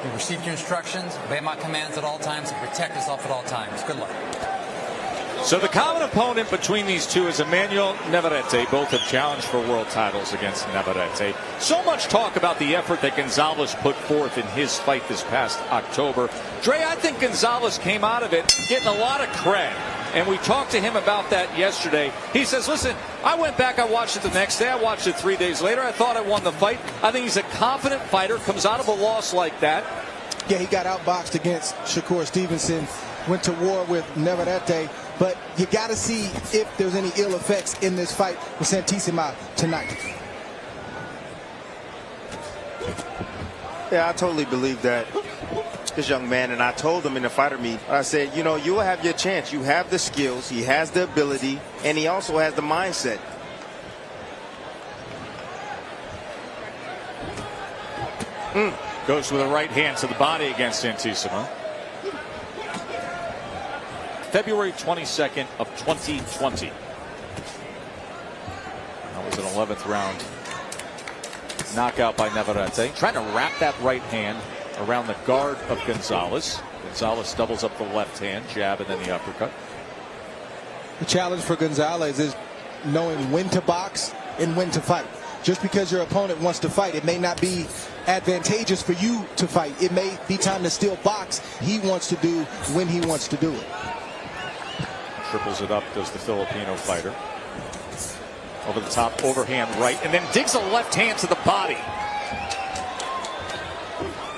You received your instructions, obey my commands at all times, and protect yourself at all times. Good luck. So the common opponent between these two is Emmanuel Navarrete. Both have challenged for world titles against Navarrete. So much talk about the effort that Gonzalez put forth in his fight this past October. Dre, I think Gonzalez came out of it getting a lot of cred. And we talked to him about that yesterday. He says, listen, I went back, I watched it the next day, I watched it 3 days later. I thought I won the fight. I think he's a confident fighter, comes out of a loss like that. Yeah, he got outboxed against Shakur Stevenson, went to war with Navarrete. But you got to see if there's any ill effects in this fight with Santisima tonight. Yeah, I totally believe that. This young man, and I told him in the fighter meet, I said, you know, you will have your chance. You have the skills, he has the ability, and he also has the mindset. Goes with a right hand to the body against Santisima. February 22nd of 2020. That was an 11th round knockout by Navarrete. Trying to wrap that right hand around the guard of Gonzalez. Gonzalez doubles up the left hand, jab, and then the uppercut. The challenge for Gonzalez is knowing when to box and when to fight. Just because your opponent wants to fight, it may not be advantageous for you to fight. It may be time to still box. He wants to do when he wants to do it. Triples it up, does the Filipino fighter. Over the top, overhand right, and then digs a left hand to the body.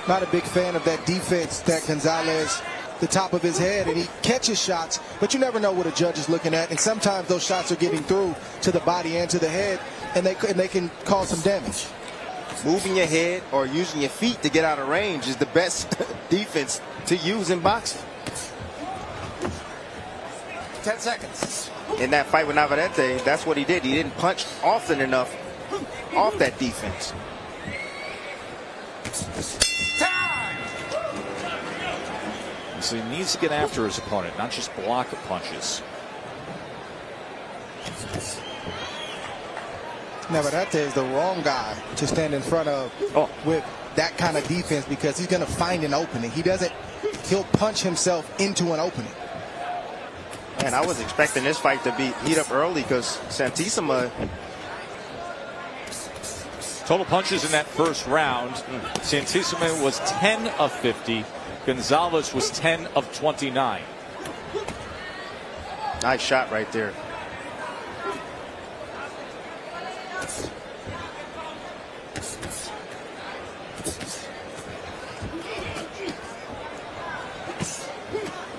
Not a big fan of that defense that Gonzalez, the top of his head, and he catches shots, but you never know what a judge is looking at, and sometimes those shots are getting through to the body and to the head, and they can cause some damage. Moving your head or using your feet to get out of range is the best defense to use in boxing. 10 seconds. In that fight with Navarrete, that's what he did. He didn't punch often enough off that defense. Time! So he needs to get after his opponent, not just block punches. Navarrete is the wrong guy to stand in front of with that kind of defense, because he's going to find an opening. He'll punch himself into an opening. Man, I was expecting this fight to be heat up early because Santisima. Total punches in that first round. Santisima was 10 of 50. Gonzalez was 10 of 29. Nice shot right there.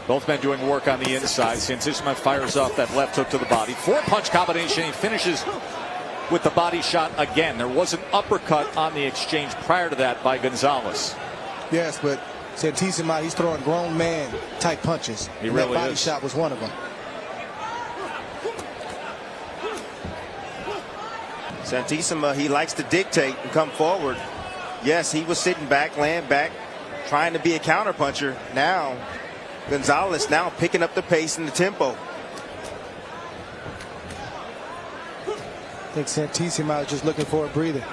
Both men doing work on the inside. Santisima fires off that left hook to the body. 4-punch combination. He finishes with the body shot again. There was an uppercut on the exchange prior to that by Gonzalez. Yes, but Santisima, he's throwing grown man type punches. He really that body is. shot was one of them. Santisima, he likes to dictate and come forward. Yes, he was sitting back, laying back, trying to be a counterpuncher. Now, Gonzalez now picking up the pace and the tempo. I think Santisima is just looking for a breather.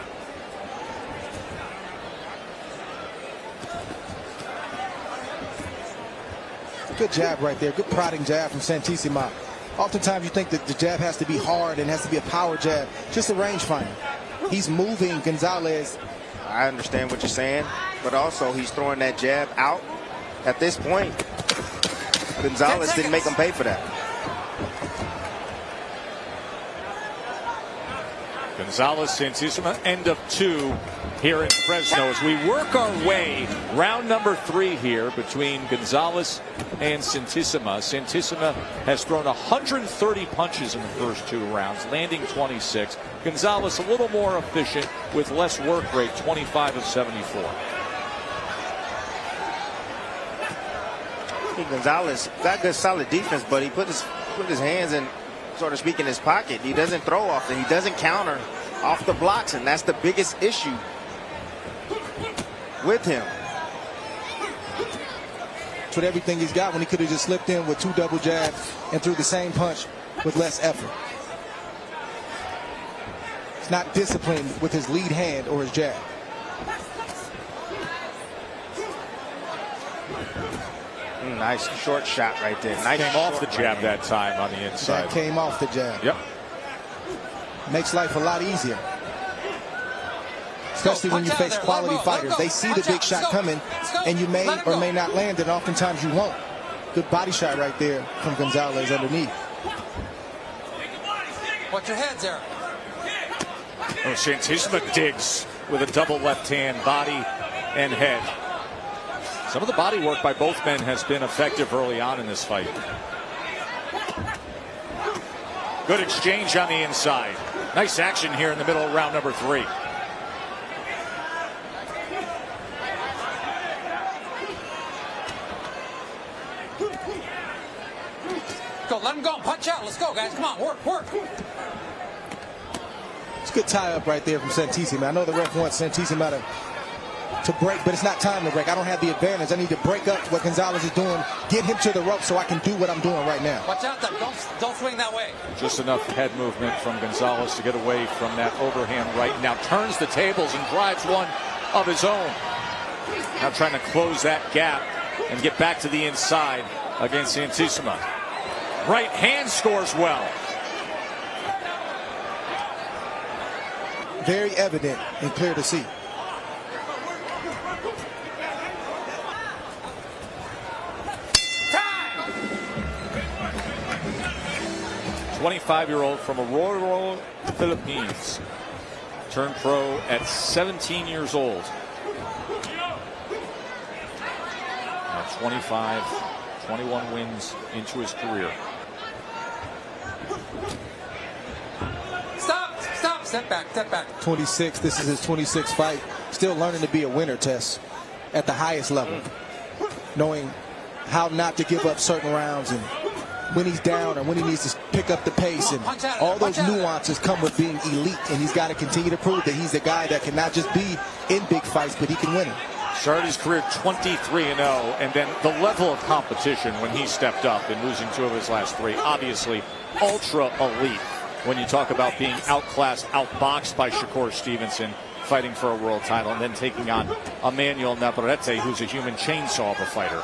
Good jab right there. Good prodding jab from Santisima. Oftentimes you think that the jab has to be hard and has to be a power jab. Just a rangefinder. He's moving Gonzalez. I understand what you're saying, but also he's throwing that jab out. At this point, Gonzalez didn't make him pay for that. Gonzalez, Santisima, end of 2 here in Fresno as we work our way round number 3 here between Gonzalez and Santisima. Santisima has thrown 130 punches in the first 2 rounds, landing 26. Gonzalez a little more efficient with less work rate, 25 of 74. Gonzalez got good solid defense, but he put his hands in, so to speak, in his pocket. He doesn't throw often. He doesn't counter off the blocks, and that's the biggest issue with him. That's what everything he's got, when he could have just slipped in with 2 double jabs and threw the same punch with less effort. He's not disciplined with his lead hand or his jab. Nice short shot right there. Nice Came off the short jab right that time on the inside. That came off the jab. Yep. Makes life a lot easier. Especially when you face quality fighters. They see the big shot coming, and you may or may not land it. Oftentimes you won't. Good body shot right there from Gonzalez underneath. Watch your heads there. Oh, Santisima digs with a double left hand, body and head. Some of the body work by both men has been effective early on in this fight. Good exchange on the inside. Nice action here in the middle of round number 3. Go, let him go. Punch out. Let's go, guys. Come on, work. It's a good tie-up right there from Santisima. I know the ref wants Santisima to break, but it's not time to break. I don't have the advantage. I need to break up what Gonzalez is doing, get him to the rope so I can do what I'm doing right now. Watch out there. Don't swing that way. Just enough head movement from Gonzalez to get away from that overhand right. Now turns the tables and drives one of his own. Now trying to close that gap and get back to the inside against Santisima. Right hand scores well. Very evident and clear to see. Time! 25-year-old from Aurora, Philippines. Turned pro at 17 years old. Now 21 wins into his career. Step back. 26. This is his 26th fight. Still learning to be a winner, Tess, at the highest level. Knowing how not to give up certain rounds and when he's down or when he needs to pick up the pace. And all those nuances come with being elite. And he's got to continue to prove that he's the guy that can not just be in big fights, but he can win them. Started his career 23-0, and then the level of competition when he stepped up and losing 2 of his last 3, obviously ultra elite. When you talk about being outclassed, outboxed by Shakur Stevenson, fighting for a world title, and then taking on Emmanuel Navarrete, who's a human chainsaw of a fighter.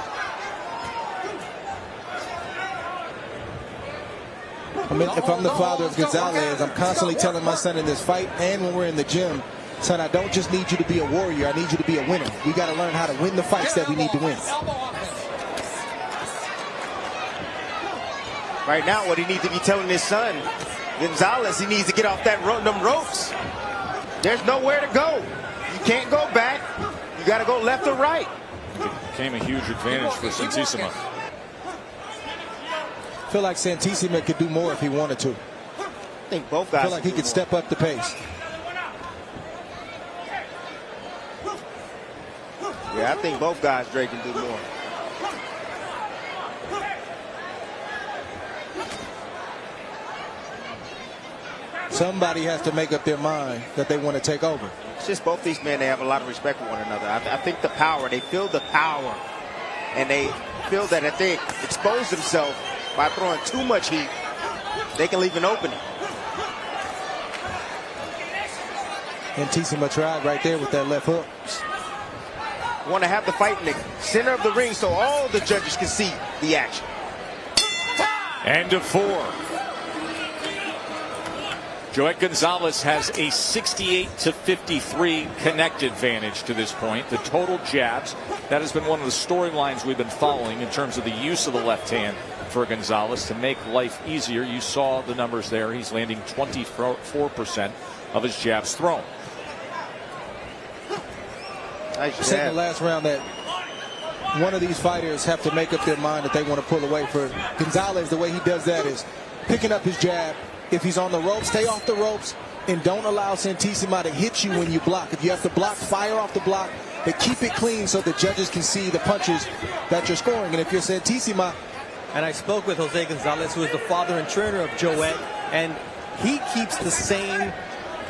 I mean, if I'm the father of Gonzalez, I'm constantly telling my son in this fight and when we're in the gym, son, I don't just need you to be a warrior. I need you to be a winner. We got to learn how to win the fights that we need to win. Right now, what he needs to be telling his son, Gonzalez, he needs to get off them ropes. There's nowhere to go. You can't go back. You got to go left or right. It became a huge advantage for Santisima. I feel like Santisima could do more if he wanted to. I think both guys. I feel like he could step up the pace. Yeah, I think both guys, Drake, can do more. Somebody has to make up their mind that they want to take over. It's just both these men, they have a lot of respect for one another. I think the power, they feel the power. And they feel that if they expose themselves by throwing too much heat, they can leave an opening. Santisima tried right there with that left hook. Want to have the fight in the center of the ring so all the judges can see the action. End of 4. Joet Gonzalez has a 68-53 connect advantage to this point. The total jabs, that has been one of the storylines we've been following in terms of the use of the left hand for Gonzalez to make life easier. You saw the numbers there. He's landing 24% of his jabs thrown. Said in the last round that one of these fighters have to make up their mind that they want to pull away. For Gonzalez, the way he does that is picking up his jab. If he's on the ropes, stay off the ropes and don't allow Santisima to hit you when you block. If you have to block, fire off the block, but keep it clean so the judges can see the punches that you're scoring. And if you're Santisima, and I spoke with Jose Gonzalez, who is the father and trainer of Joet, and he keeps the same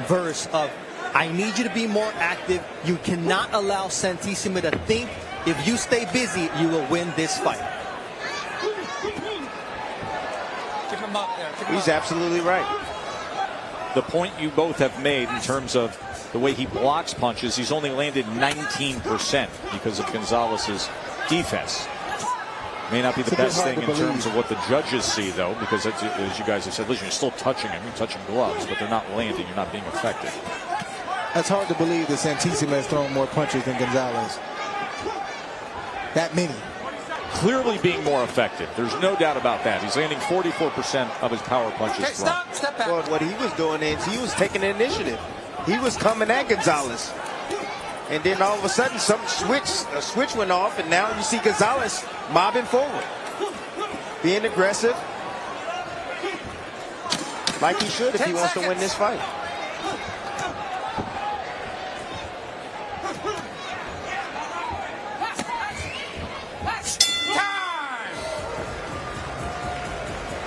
verse of, I need you to be more active. You cannot allow Santisima to think if you stay busy, you will win this fight. Keep him up there. He's absolutely right. The point you both have made in terms of the way he blocks punches, he's only landed 19% because of Gonzalez's defense. May not be the best thing in terms of what the judges see, though, because as you guys have said, listen, you're still touching him. You're touching gloves, but they're not landing. You're not being effective. That's hard to believe that Santisima has thrown more punches than Gonzalez. That many. Clearly being more effective. There's no doubt about that. He's landing 44% of his power punches. Okay, step back. Well, what he was doing is he was taking the initiative. He was coming at Gonzalez. And then all of a sudden, a switch went off, and now you see Gonzalez mobbing forward, being aggressive, like he should if he wants to win this fight.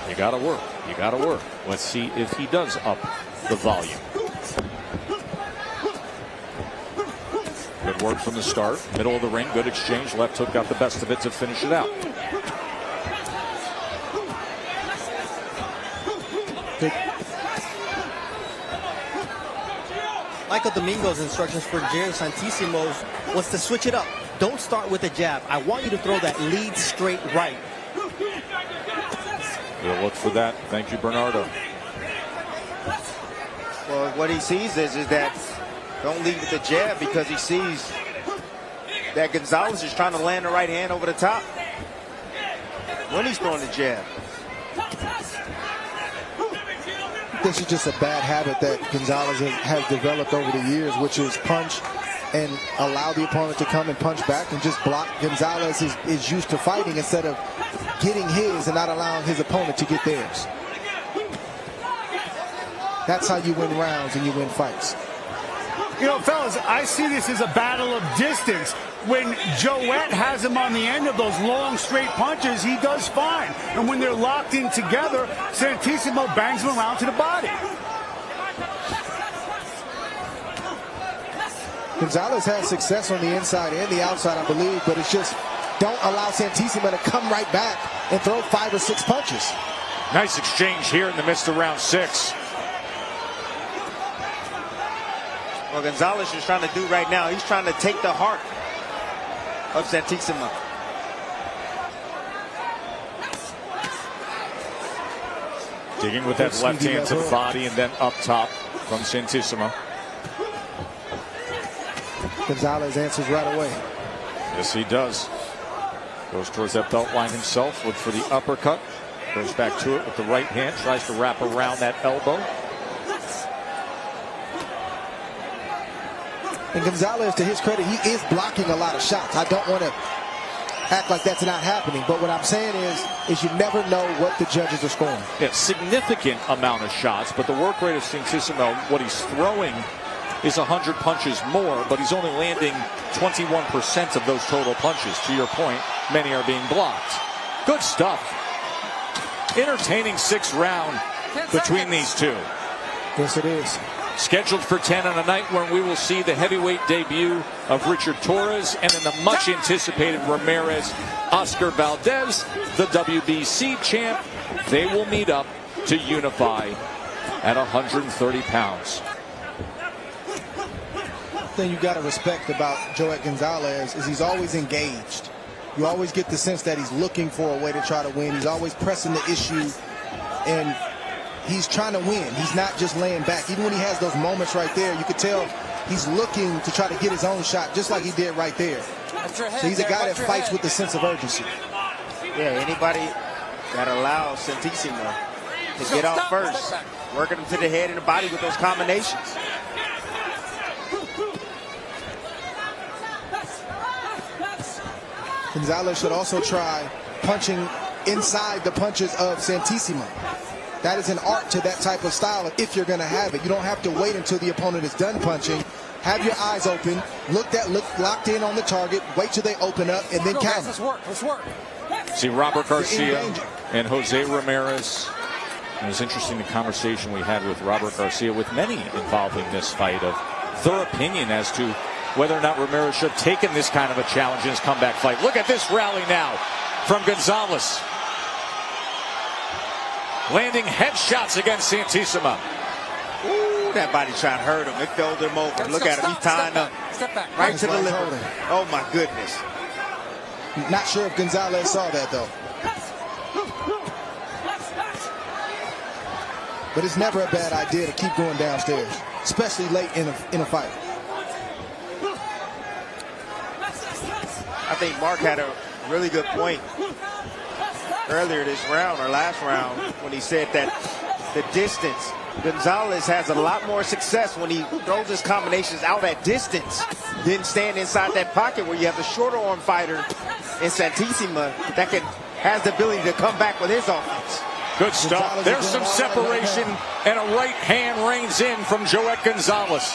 You gotta work. You gotta work. Let's see if he does up the volume. Good work from the start. Middle of the ring. Good exchange. Left hook got the best of it to finish it out. Michael Domingo's instructions for Jeo Santisima was to switch it up. Don't start with a jab. I want you to throw that lead straight right. We'll look for that. Thank you, Bernardo. Well, what he sees is that don't lead with the jab because he sees that Gonzalez is trying to land the right hand over the top when he's throwing the jab. This is just a bad habit that Gonzalez has developed over the years, which is punch and allow the opponent to come and punch back and just block. Gonzalez is used to fighting instead of getting his and not allowing his opponent to get theirs. That's how you win rounds and you win fights. You know, fellas, I see this as a battle of distance. When Joet has him on the end of those long, straight punches, he does fine. And when they're locked in together, Santisima bangs him around to the body. Gonzalez has success on the inside and the outside, I believe, but it's just don't allow Santisima to come right back and throw 5 or 6 punches. Nice exchange here in the midst of round 6. What Gonzalez is trying to do right now, he's trying to take the heart of Santisima. Digging with that left hand to the body and then up top from Santisima. Gonzalez answers right away. Yes, he does. Goes towards that belt line himself. Look for the uppercut. Goes back to it with the right hand. Tries to wrap around that elbow. And Gonzalez, to his credit, he is blocking a lot of shots. I don't want to act like that's not happening. But what I'm saying is you never know what the judges are scoring. Yeah, significant amount of shots. But the work rate of Santisima, what he's throwing is 100 punches more, but he's only landing 21% of those total punches. To your point, many are being blocked. Good stuff. Entertaining 6th round between these two. Yes, it is. Scheduled for 10 on a night when we will see the heavyweight debut of Richard Torres and in the much anticipated Ramirez Oscar Valdez, the WBC champ. They will meet up to unify at 130 pounds. Thing you got to respect about Joet Gonzalez is he's always engaged. You always get the sense that he's looking for a way to try to win. He's always pressing the issue, and he's trying to win. He's not just laying back. Even when he has those moments right there, you could tell he's looking to try to get his own shot, just like he did right there. So he's a guy that fights with a sense of urgency. Yeah, anybody that allows Santisima to get off first, working him to the head and the body with those combinations. Gonzalez should also try punching inside the punches of Santisima. That is an art to that type of style if you're going to have it. You don't have to wait until the opponent is done punching. Have your eyes open, look locked in on the target, wait till they open up, and then counter. Let's work. See Robert Garcia and Jose Ramirez. It was interesting the conversation we had with Robert Garcia, with many involved in this fight, of their opinion as to whether or not Ramirez should have taken this kind of a challenge in his comeback fight. Look at this rally now from Gonzalez. Landing headshots against Santisima. Ooh, that body shot hurt him. It felled him over. Look at him. He's tying up Step back. right to the liver. Oh, my goodness. Not sure if Gonzalez saw that, though. But it's never a bad idea to keep going downstairs, especially late in a fight. I think Mark had a really good point earlier this round or last round when he said that the distance, Gonzalez has a lot more success when he throws his combinations out at distance than stand inside that pocket where you have the shorter arm fighter in Santisima that has the ability to come back with his offense. Good stuff. There's some separation, and a right hand reigns in from Joet Gonzalez.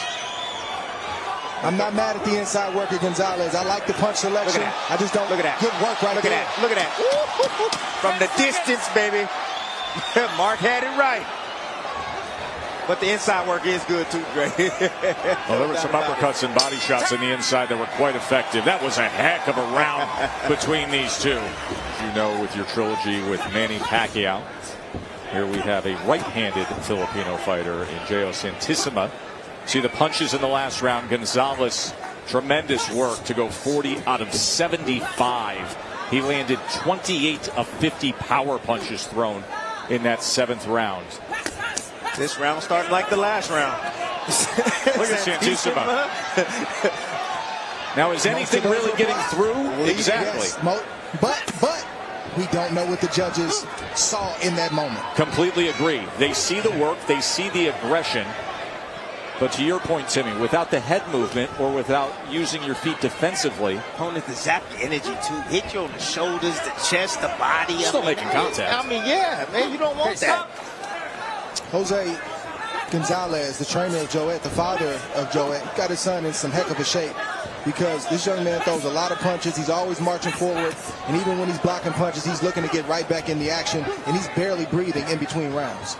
I'm not mad at the inside work of Gonzalez. I like the punch selection. I just don't look at that. Good work right there. Look at that. From the distance, baby. Mark had it right. But the inside work is good too, Dre. Well, there were some uppercuts and body shots on the inside that were quite effective. That was a heck of a round between these two. You know, with your trilogy with Manny Pacquiao, here we have a right-handed Filipino fighter in Jeo Santisima. See the punches in the last round. Gonzalez, tremendous work to go 40 out of 75. He landed 28 of 50 power punches thrown in that 7th round. This round started like the last round. Look at Santisima. Now, is anything really getting through? Exactly. Yes, but we don't know what the judges saw in that moment. Completely agree. They see the work, they see the aggression. But to your point, Timmy, without the head movement or without using your feet defensively, opponent to zap your energy too, hit you on the shoulders, the chest, the body. Still making contact. I mean, yeah, man, you don't want that. Jose Gonzalez, the trainer of Joet, the father of Joet, got his son in some heck of a shape because this young man throws a lot of punches. He's always marching forward, and even when he's blocking punches, he's looking to get right back in the action, and he's barely breathing in between rounds.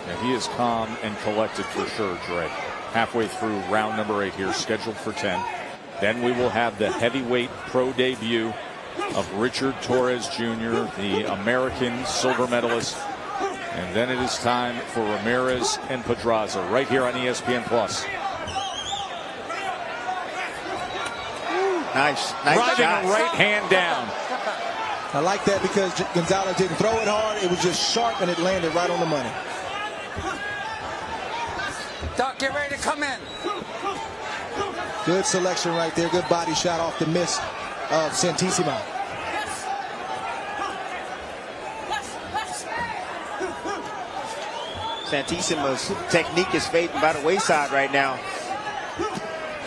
Yeah, he is calm and collected for sure, Dre. Halfway through round number 8 here, scheduled for 10. Then we will have the heavyweight pro debut of Richard Torres Jr., the American silver medalist. And then it is time for Ramirez and Pedraza right here on ESPN+. Nice Driving shots. a right hand down. I like that because Gonzalez didn't throw it hard. It was just sharp, and it landed right on the money. Doc, get ready to come in. Good selection right there. Good body shot off the miss of Santisima. Santisima's technique is fading by the wayside right now.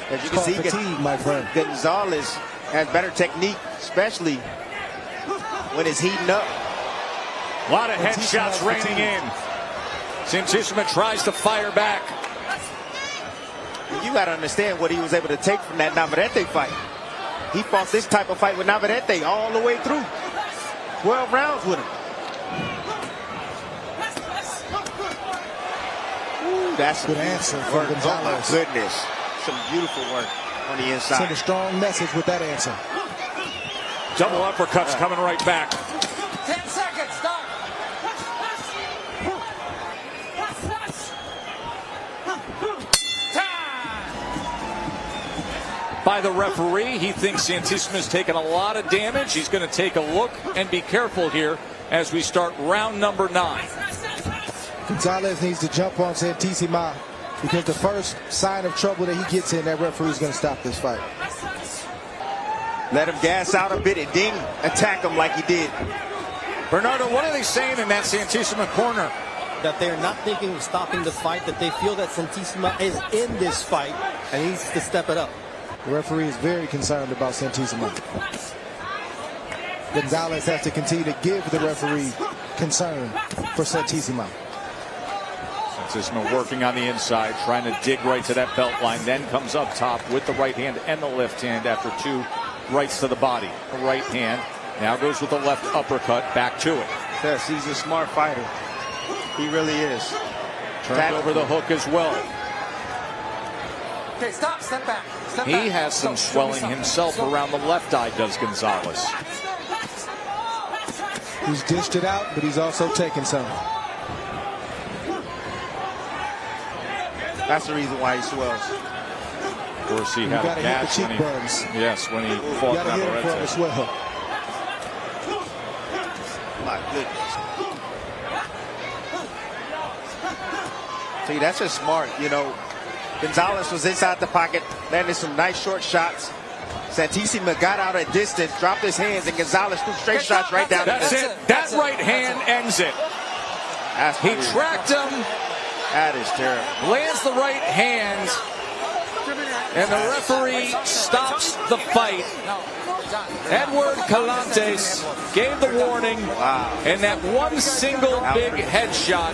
As you can see, fatigue, my friend. Gonzalez has better technique, especially when it's heating up. A lot of headshots raining in. Santisima tries to fire back. You got to understand what he was able to take from that Navarrete fight. He fought this type of fight with Navarrete all the way through. 12 rounds with him. Ooh, that's a good answer for Gonzalez. Oh my goodness. Some beautiful work on the inside. Send a strong message with that answer. Double uppercuts coming right back. 10 seconds, stop. By the referee, he thinks Santisima's taken a lot of damage. He's going to take a look and be careful here as we start round number 9. Gonzalez needs to jump on Santisima because the first sign of trouble that he gets in, that referee's going to stop this fight. Let him gas out a bit and then attack him like he did. Bernardo, what are they saying in that Santisima corner? That they're not thinking of stopping the fight, that they feel that Santisima is in this fight and needs to step it up. The referee is very concerned about Santisima. Gonzalez has to continue to give the referee concern for Santisima. Santisima working on the inside, trying to dig right to that belt line, then comes up top with the right hand and the left hand after 2 rights to the body. The right hand now goes with the left uppercut back to it. Yes, he's a smart fighter. He really is. Turned over the hook as well. Okay, stop, step back. Step He back. has some swelling himself around the left eye, does Gonzalez. He's dished it out, but he's also taken some. That's the reason why he swells. Of course, he You had got a to hit the catch when he, cheekbones. yes, when he You fought got to hit him for him as Navarrete. well. My goodness. See, that's just smart. You know, Gonzalez was inside the pocket, landed some nice short shots. Santisima got out at distance, dropped his hands, and Gonzalez threw straight shots right down. That's it. That right hand ends it. He tracked him, That is terrible. lands the right hand, and the referee stops the fight. Edward Collantes gave the warning, and that one single big headshot